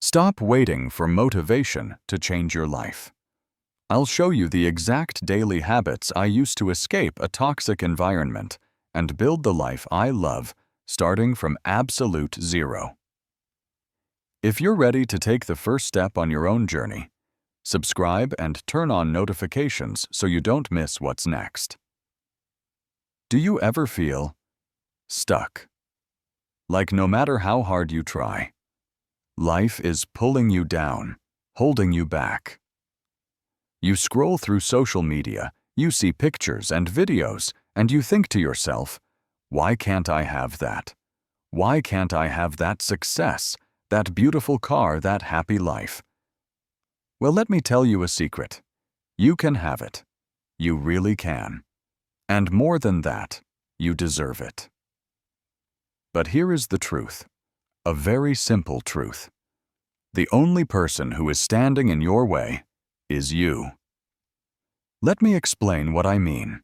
Stop waiting for motivation to change your life. I'll show you the exact daily habits I use to escape a toxic environment and build the life I love, starting from absolute zero. If you're ready to take the first step on your own journey, subscribe and turn on notifications so you don't miss what's next. Do you ever feel stuck? Like no matter how hard you try, life is pulling you down, holding you back. You scroll through social media, you see pictures and videos, and you think to yourself, why can't I have that? Why can't I have that success, that beautiful car, that happy life? Well, let me tell you a secret. You can have it. You really can. And more than that, you deserve it. But here is the truth, a very simple truth. The only person who is standing in your way is you. Let me explain what I mean.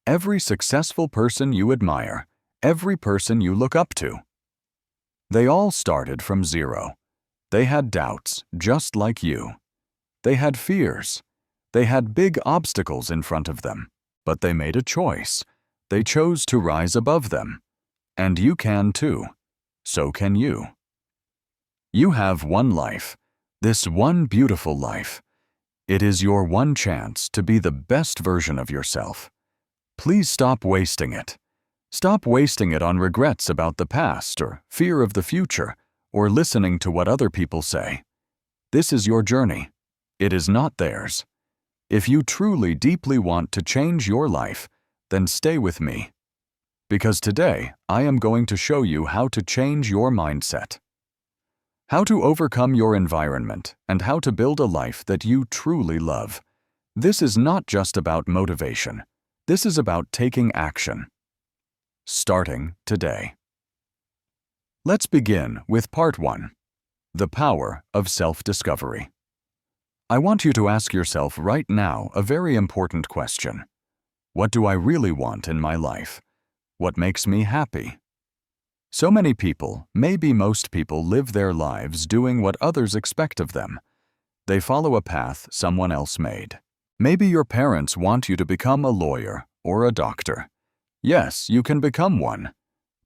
Every successful person you admire, every person you look up to, they all started from zero. They had doubts, just like you. They had fears. They had big obstacles in front of them, but they made a choice. They chose to rise above them. And you can too. So can you. You have one life, this one beautiful life. It is your one chance to be the best version of yourself. Please stop wasting it. Stop wasting it on regrets about the past or fear of the future or listening to what other people say. This is your journey. It is not theirs. If you truly deeply want to change your life, then stay with me. Because today, I am going to show you how to change your mindset, how to overcome your environment, and how to build a life that you truly love. This is not just about motivation. This is about taking action. Starting today. Let's begin with part 1, the power of self-discovery. I want you to ask yourself right now a very important question. What do I really want in my life? What makes me happy? So many people, maybe most people, live their lives doing what others expect of them. They follow a path someone else made. Maybe your parents want you to become a lawyer or a doctor. Yes, you can become one.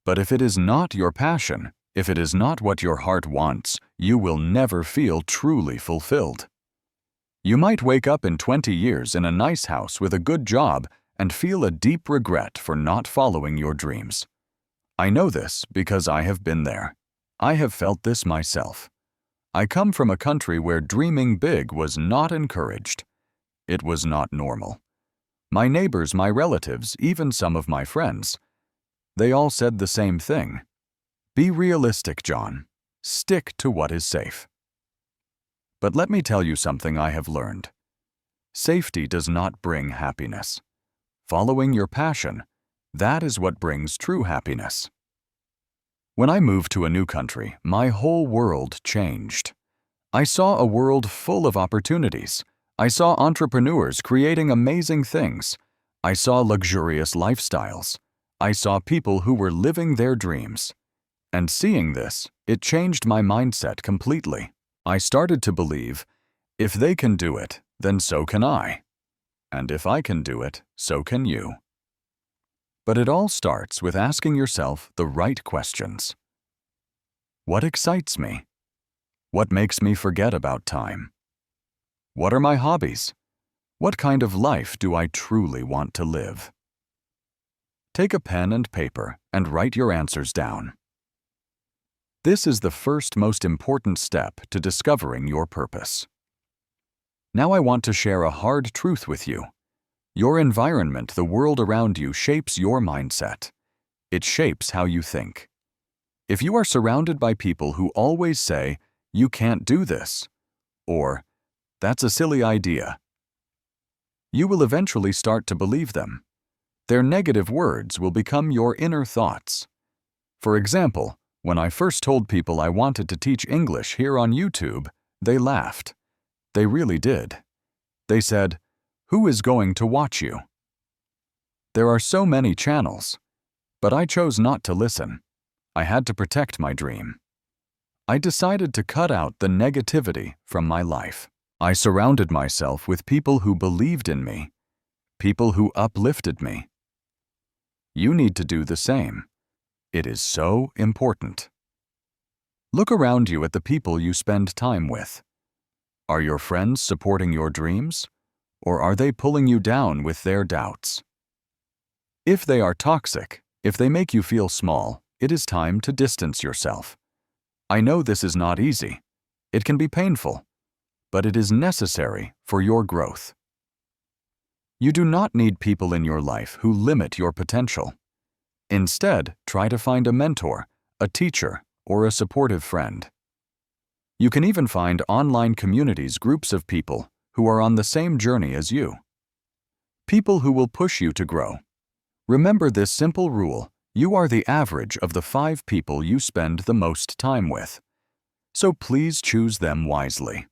But if it is not your passion, if it is not what your heart wants, you will never feel truly fulfilled. You might wake up in 20 years in a nice house with a good job and feel a deep regret for not following your dreams. I know this because I have been there. I have felt this myself. I come from a country where dreaming big was not encouraged. It was not normal. My neighbors, my relatives, even some of my friends, they all said the same thing. Be realistic, John. Stick to what is safe. But let me tell you something I have learned. Safety does not bring happiness. Following your passion, that is what brings true happiness. When I moved to a new country, my whole world changed. I saw a world full of opportunities. I saw entrepreneurs creating amazing things. I saw luxurious lifestyles. I saw people who were living their dreams. And seeing this, it changed my mindset completely. I started to believe, if they can do it, then so can I. And if I can do it, so can you. But it all starts with asking yourself the right questions. What excites me? What makes me forget about time? What are my hobbies? What kind of life do I truly want to live? Take a pen and paper and write your answers down. This is the first most important step to discovering your purpose. Now I want to share a hard truth with you. Your environment, the world around you, shapes your mindset. It shapes how you think. If you are surrounded by people who always say, "You can't do this," or "That's a silly idea," you will eventually start to believe them. Their negative words will become your inner thoughts. For example, when I first told people I wanted to teach English here on YouTube, they laughed. They really did. They said, "Who is going to watch you?" There are so many channels, but I chose not to listen. I had to protect my dream. I decided to cut out the negativity from my life. I surrounded myself with people who believed in me, people who uplifted me. You need to do the same. It is so important. Look around you at the people you spend time with. Are your friends supporting your dreams, or are they pulling you down with their doubts? If they are toxic, if they make you feel small, it is time to distance yourself. I know this is not easy. It can be painful, but it is necessary for your growth. You do not need people in your life who limit your potential. Instead, try to find a mentor, a teacher, or a supportive friend. You can even find online communities, groups of people who are on the same journey as you. People who will push you to grow. Remember this simple rule: you are the average of the 5 people you spend the most time with. So please choose them wisely.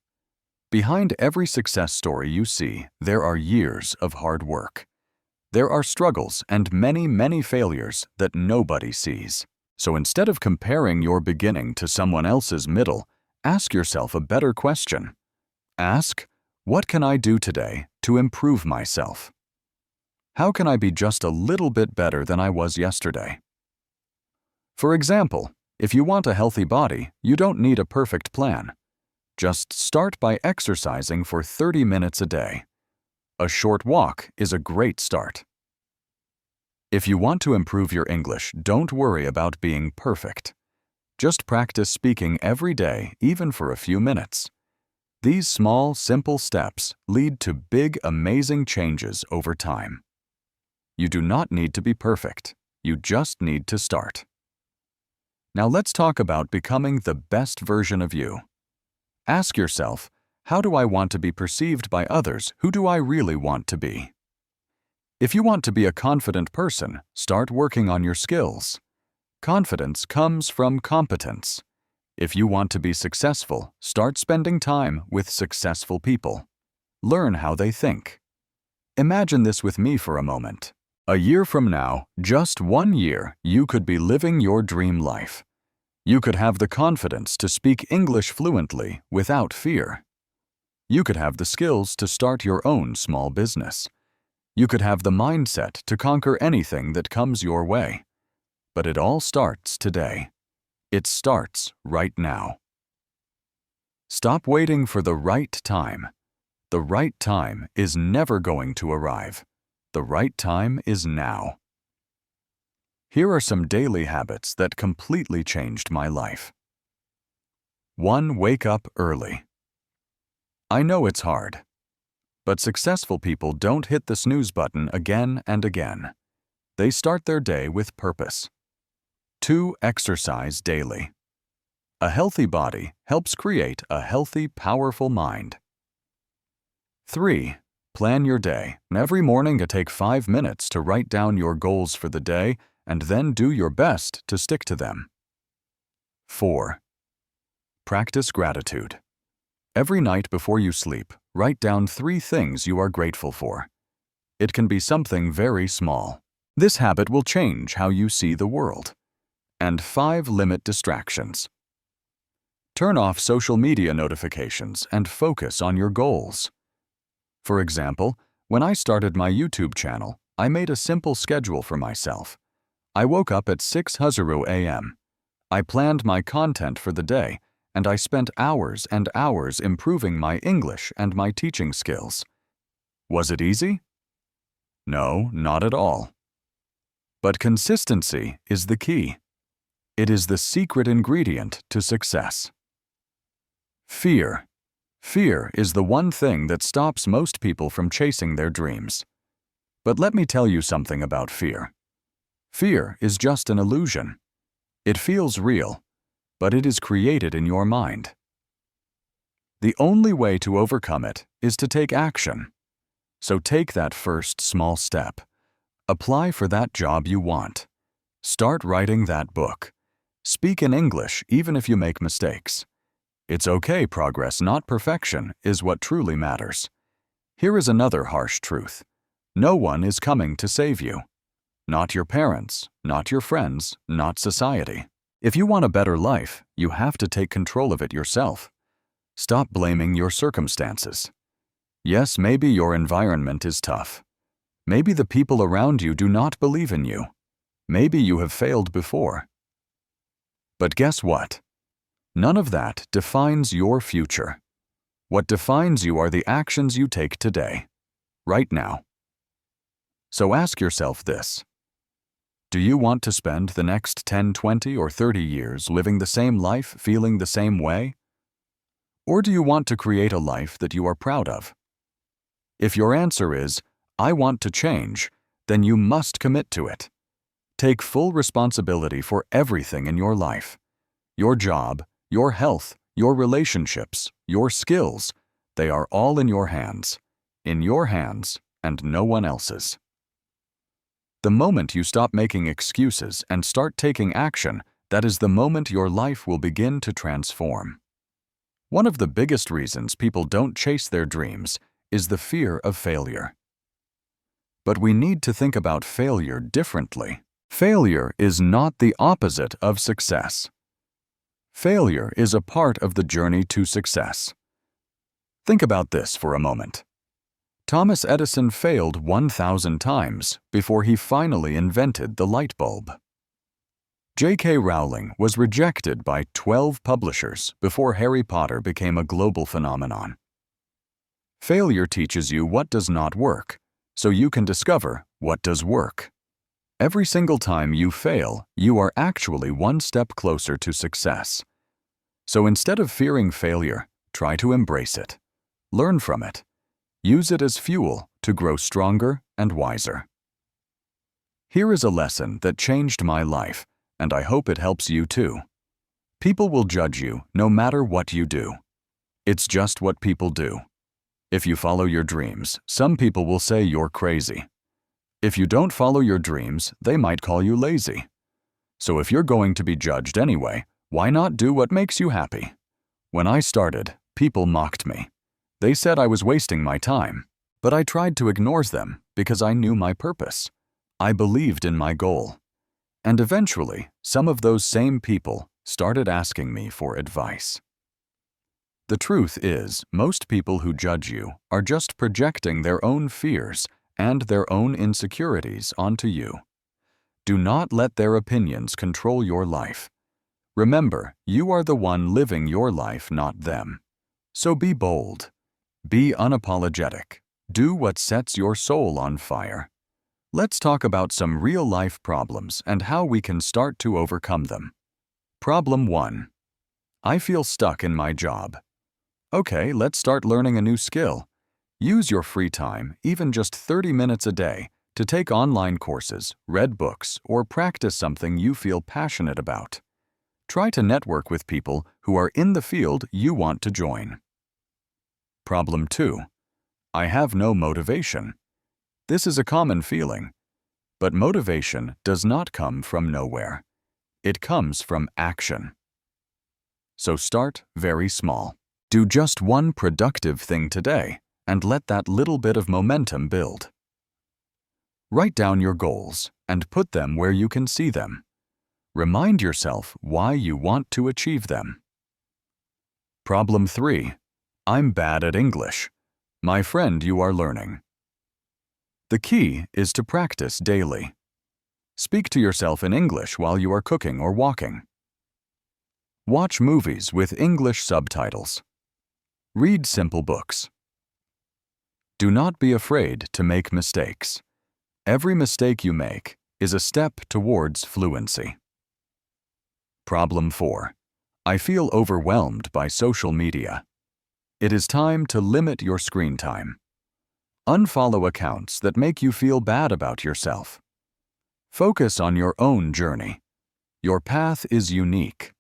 Behind every success story you see, there are years of hard work. There are struggles and many, many failures that nobody sees. So instead of comparing your beginning to someone else's middle, ask yourself a better question. Ask, what can I do today to improve myself? How can I be just a little bit better than I was yesterday? For example, if you want a healthy body, you don't need a perfect plan. Just start by exercising for 30 minutes a day. A short walk is a great start. If you want to improve your English, don't worry about being perfect. Just practice speaking every day, even for a few minutes. These small, simple steps lead to big, amazing changes over time. You do not need to be perfect. You just need to start. Now let's talk about becoming the best version of you. Ask yourself, how do I want to be perceived by others? Who do I really want to be? If you want to be a confident person, start working on your skills. Confidence comes from competence. If you want to be successful, start spending time with successful people. Learn how they think. Imagine this with me for a moment. A year from now, just 1 year, you could be living your dream life. You could have the confidence to speak English fluently without fear. You could have the skills to start your own small business. You could have the mindset to conquer anything that comes your way. But it all starts today. It starts right now. Stop waiting for the right time. The right time is never going to arrive. The right time is now. Here are some daily habits that completely changed my life. 1. Wake up early. I know it's hard, but successful people don't hit the snooze button again and again. They start their day with purpose. 2. Exercise daily. A healthy body helps create a healthy, powerful mind. 3. Plan your day. Every morning, take 5 minutes to write down your goals for the day and then do your best to stick to them. 4. Practice gratitude. Every night before you sleep, write down 3 things you are grateful for. It can be something very small. This habit will change how you see the world. And 5. Limit distractions. Turn off social media notifications and focus on your goals. For example, when I started my YouTube channel, I made a simple schedule for myself. I woke up at 6:00 a.m. I planned my content for the day, and I spent hours and hours improving my English and my teaching skills. Was it easy? No, not at all. But consistency is the key. It is the secret ingredient to success. Fear. Fear is the one thing that stops most people from chasing their dreams. But let me tell you something about fear. Fear is just an illusion. It feels real, but it is created in your mind. The only way to overcome it is to take action. So take that first small step. Apply for that job you want. Start writing that book. Speak in English even if you make mistakes. It's okay, progress, not perfection, is what truly matters. Here is another harsh truth. No one is coming to save you. Not your parents, not your friends, not society. If you want a better life, you have to take control of it yourself. Stop blaming your circumstances. Yes, maybe your environment is tough. Maybe the people around you do not believe in you. Maybe you have failed before. But guess what? None of that defines your future. What defines you are the actions you take today, right now. So ask yourself this. Do you want to spend the next 10, 20, or 30 years living the same life, feeling the same way? Or do you want to create a life that you are proud of? If your answer is, I want to change, then you must commit to it. Take full responsibility for everything in your life. Your job, your health, your relationships, your skills, they are all in your hands. In your hands and no one else's. The moment you stop making excuses and start taking action, that is the moment your life will begin to transform. One of the biggest reasons people don't chase their dreams is the fear of failure. But we need to think about failure differently. Failure is not the opposite of success. Failure is a part of the journey to success. Think about this for a moment. Thomas Edison failed 1,000 times before he finally invented the light bulb. J.K. Rowling was rejected by 12 publishers before Harry Potter became a global phenomenon. Failure teaches you what does not work, so you can discover what does work. Every single time you fail, you are actually one step closer to success. So instead of fearing failure, try to embrace it. Learn from it. Use it as fuel to grow stronger and wiser. Here is a lesson that changed my life, and I hope it helps you too. People will judge you no matter what you do. It's just what people do. If you follow your dreams, some people will say you're crazy. If you don't follow your dreams, they might call you lazy. So if you're going to be judged anyway, why not do what makes you happy? When I started, people mocked me. They said I was wasting my time, but I tried to ignore them because I knew my purpose. I believed in my goal. And eventually, some of those same people started asking me for advice. The truth is, most people who judge you are just projecting their own fears and their own insecurities onto you. Do not let their opinions control your life. Remember, you are the one living your life, not them. So be bold. Be unapologetic. Do what sets your soul on fire. Let's talk about some real-life problems and how we can start to overcome them. Problem 1. I feel stuck in my job. Okay, let's start learning a new skill. Use your free time, even just 30 minutes a day, to take online courses, read books, or practice something you feel passionate about. Try to network with people who are in the field you want to join. Problem 2. I have no motivation. This is a common feeling, but motivation does not come from nowhere. It comes from action. So start very small. Do just one productive thing today and let that little bit of momentum build. Write down your goals and put them where you can see them. Remind yourself why you want to achieve them. Problem 3. I'm bad at English. My friend, you are learning. The key is to practice daily. Speak to yourself in English while you are cooking or walking. Watch movies with English subtitles. Read simple books. Do not be afraid to make mistakes. Every mistake you make is a step towards fluency. Problem 4. I feel overwhelmed by social media. It is time to limit your screen time. Unfollow accounts that make you feel bad about yourself. Focus on your own journey. Your path is unique.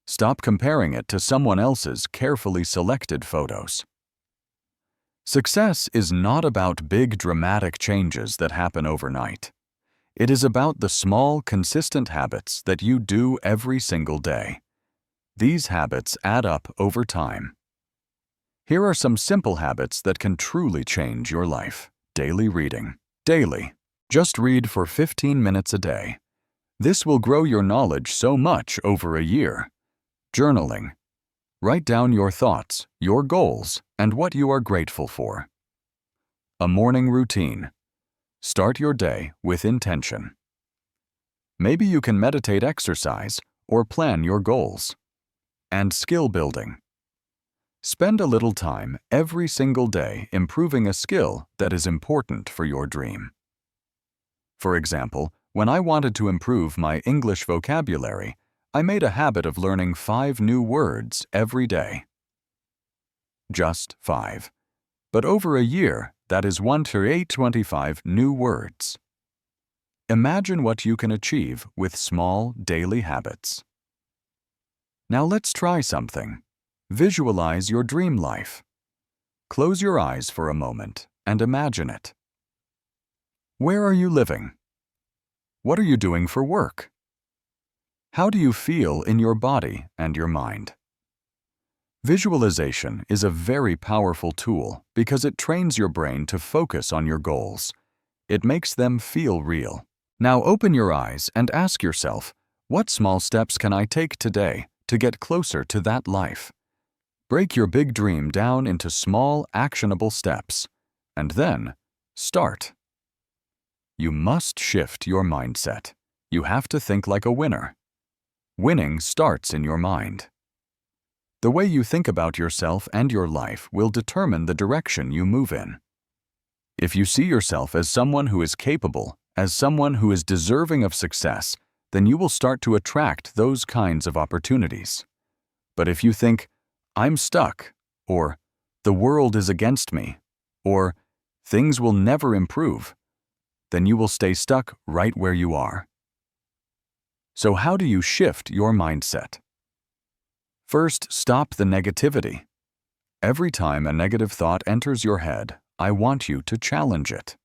Stop comparing it to someone else's carefully selected photos. Success is not about big dramatic changes that happen overnight. It is about the small, consistent habits that you do every single day. These habits add up over time. Here are some simple habits that can truly change your life. Daily reading. Daily. Just read for 15 minutes a day. This will grow your knowledge so much over a year. Journaling. Write down your thoughts, your goals, and what you are grateful for. A morning routine. Start your day with intention. Maybe you can meditate, exercise, or plan your goals. And skill building. Spend a little time every single day improving a skill that is important for your dream. For example, when I wanted to improve my English vocabulary, I made a habit of learning 5 new words every day. Just 5. But over a year, that is 1 to 825 new words. Imagine what you can achieve with small daily habits. Now let's try something. Visualize your dream life. Close your eyes for a moment and imagine it. Where are you living? What are you doing for work? How do you feel in your body and your mind? Visualization is a very powerful tool because it trains your brain to focus on your goals. It makes them feel real. Now open your eyes and ask yourself, what small steps can I take today to get closer to that life? Break your big dream down into small, actionable steps, and then start. You must shift your mindset. You have to think like a winner. Winning starts in your mind. The way you think about yourself and your life will determine the direction you move in. If you see yourself as someone who is capable, as someone who is deserving of success, then you will start to attract those kinds of opportunities. But if you think, I'm stuck, or the world is against me, or things will never improve, then you will stay stuck right where you are. So how do you shift your mindset? First, stop the negativity. Every time a negative thought enters your head, I want you to challenge it.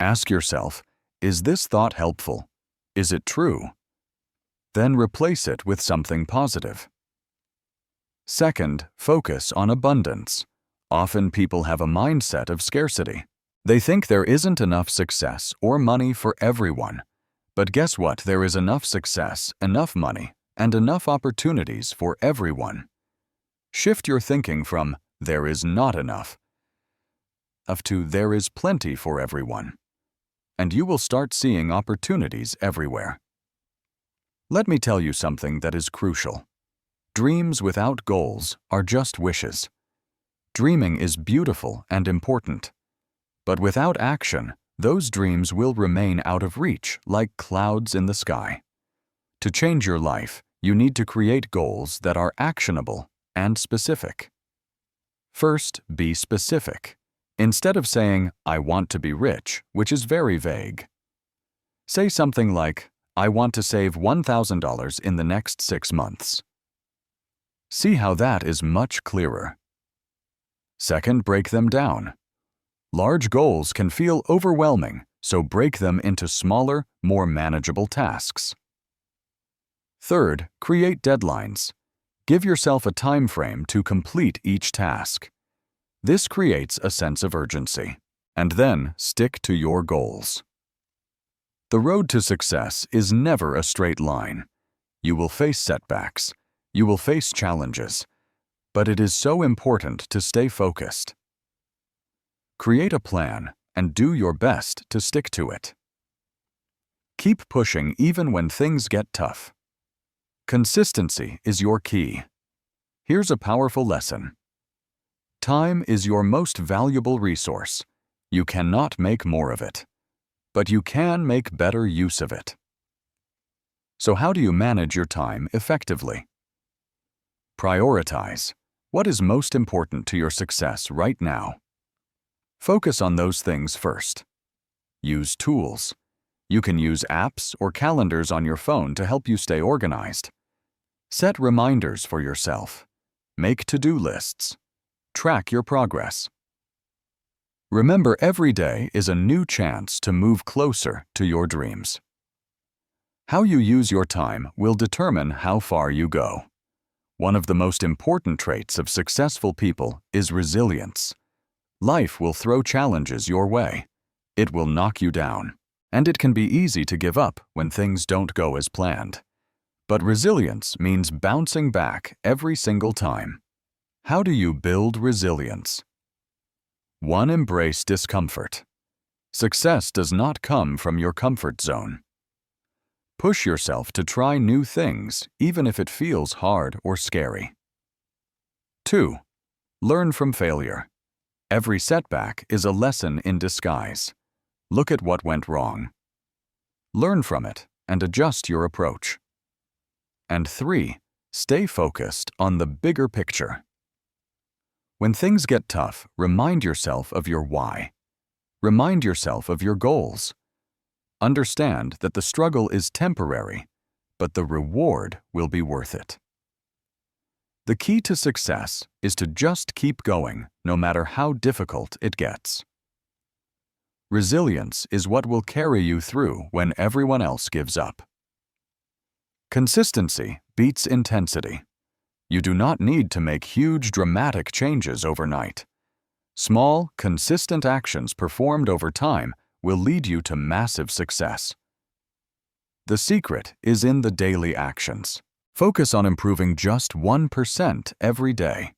Ask yourself, is this thought helpful? Is it true? Then replace it with something positive. Second, focus on abundance. Often people have a mindset of scarcity. They think there isn't enough success or money for everyone. But guess what? There is enough success, enough money, and enough opportunities for everyone. Shift your thinking from there is not enough to there is plenty for everyone. And you will start seeing opportunities everywhere. Let me tell you something that is crucial. Dreams without goals are just wishes. Dreaming is beautiful and important. But without action, those dreams will remain out of reach like clouds in the sky. To change your life, you need to create goals that are actionable and specific. First, be specific. Instead of saying, I want to be rich, which is very vague. Say something like, I want to save $1,000 in the next 6 months. See how that is much clearer. Second, break them down. Large goals can feel overwhelming, so break them into smaller, more manageable tasks. Third, create deadlines. Give yourself a time frame to complete each task. This creates a sense of urgency. And then stick to your goals. The road to success is never a straight line. You will face setbacks. You will face challenges. But it is so important to stay focused. Create a plan and do your best to stick to it. Keep pushing even when things get tough. Consistency is your key. Here's a powerful lesson. Time is your most valuable resource. You cannot make more of it, but you can make better use of it. So how do you manage your time effectively? Prioritize. What is most important to your success right now? Focus on those things first. Use tools. You can use apps or calendars on your phone to help you stay organized. Set reminders for yourself. Make to-do lists. Track your progress. Remember, every day is a new chance to move closer to your dreams. How you use your time will determine how far you go. One of the most important traits of successful people is resilience. Life will throw challenges your way. It will knock you down. and it can be easy to give up when things don't go as planned. But resilience means bouncing back every single time. How do you build resilience? 1. Embrace discomfort. Success does not come from your comfort zone. Push yourself to try new things, even if it feels hard or scary. 2. Learn from failure. Every setback is a lesson in disguise. Look at what went wrong. Learn from it and adjust your approach. And 3. Stay focused on the bigger picture. When things get tough, remind yourself of your why. Remind yourself of your goals. Understand that the struggle is temporary, but the reward will be worth it. The key to success is to just keep going, no matter how difficult it gets. Resilience is what will carry you through when everyone else gives up. Consistency beats intensity. You do not need to make huge, dramatic changes overnight. Small, consistent actions performed over time will lead you to massive success. The secret is in the daily actions. Focus on improving just 1% every day.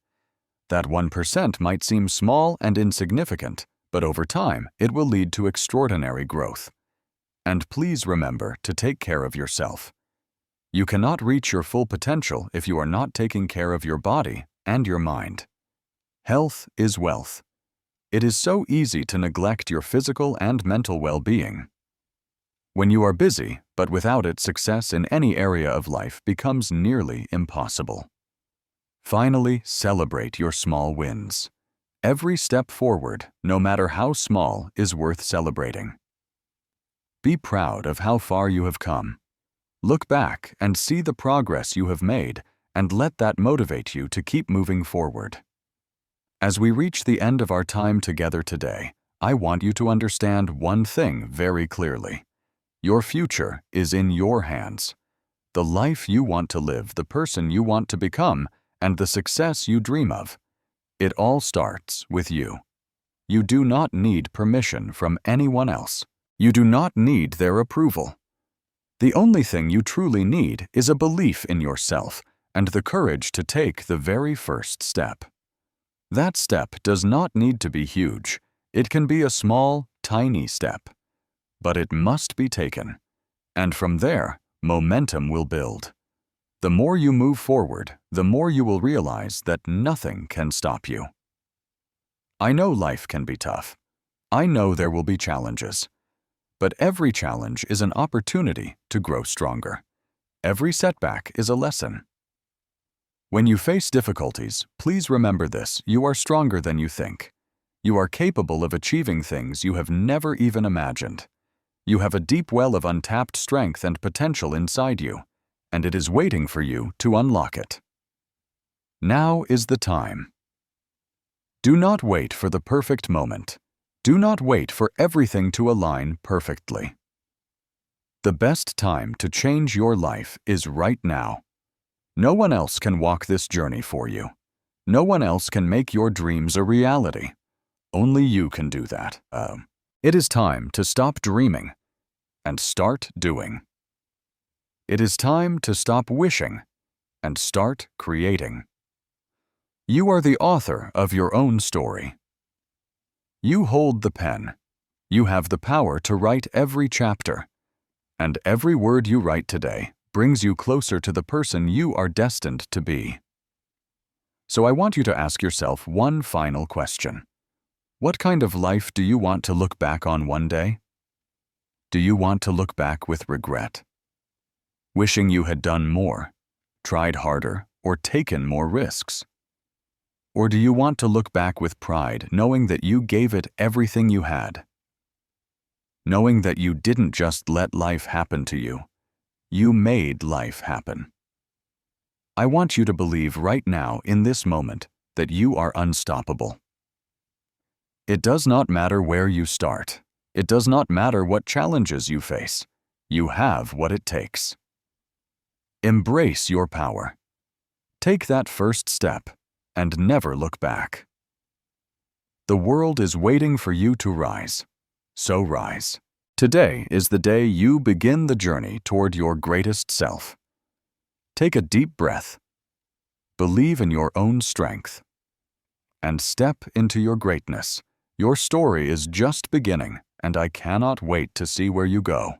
That 1% might seem small and insignificant, but over time, it will lead to extraordinary growth. And please remember to take care of yourself. You cannot reach your full potential if you are not taking care of your body and your mind. Health is wealth. It is so easy to neglect your physical and mental well-being. When you are busy, but without it, success in any area of life becomes nearly impossible. Finally, celebrate your small wins. Every step forward, no matter how small, is worth celebrating. Be proud of how far you have come. Look back and see the progress you have made, and let that motivate you to keep moving forward. As we reach the end of our time together today, I want you to understand one thing very clearly. Your future is in your hands. The life you want to live, the person you want to become, and the success you dream of. It all starts with you. You do not need permission from anyone else. You do not need their approval. The only thing you truly need is a belief in yourself and the courage to take the very first step. That step does not need to be huge. It can be a small, tiny step. But it must be taken. And from there, momentum will build. The more you move forward, the more you will realize that nothing can stop you. I know life can be tough. I know there will be challenges. But every challenge is an opportunity to grow stronger. Every setback is a lesson. When you face difficulties, please remember this: you are stronger than you think. You are capable of achieving things you have never even imagined. You have a deep well of untapped strength and potential inside you, and it is waiting for you to unlock it. Now is the time. Do not wait for the perfect moment. Do not wait for everything to align perfectly. The best time to change your life is right now. No one else can walk this journey for you. No one else can make your dreams a reality. Only you can do that. It is time to stop dreaming and start doing. It is time to stop wishing and start creating. You are the author of your own story. You hold the pen. You have the power to write every chapter. And every word you write today brings you closer to the person you are destined to be. So I want you to ask yourself one final question. What kind of life do you want to look back on one day? Do you want to look back with regret? Wishing you had done more, tried harder, or taken more risks? Or do you want to look back with pride, knowing that you gave it everything you had? Knowing that you didn't just let life happen to you, you made life happen. I want you to believe right now, in this moment, that you are unstoppable. It does not matter where you start. It does not matter what challenges you face. You have what it takes. Embrace your power. Take that first step and never look back. The world is waiting for you to rise, so rise. Today is the day you begin the journey toward your greatest self. Take a deep breath, believe in your own strength, and step into your greatness. Your story is just beginning, and I cannot wait to see where you go.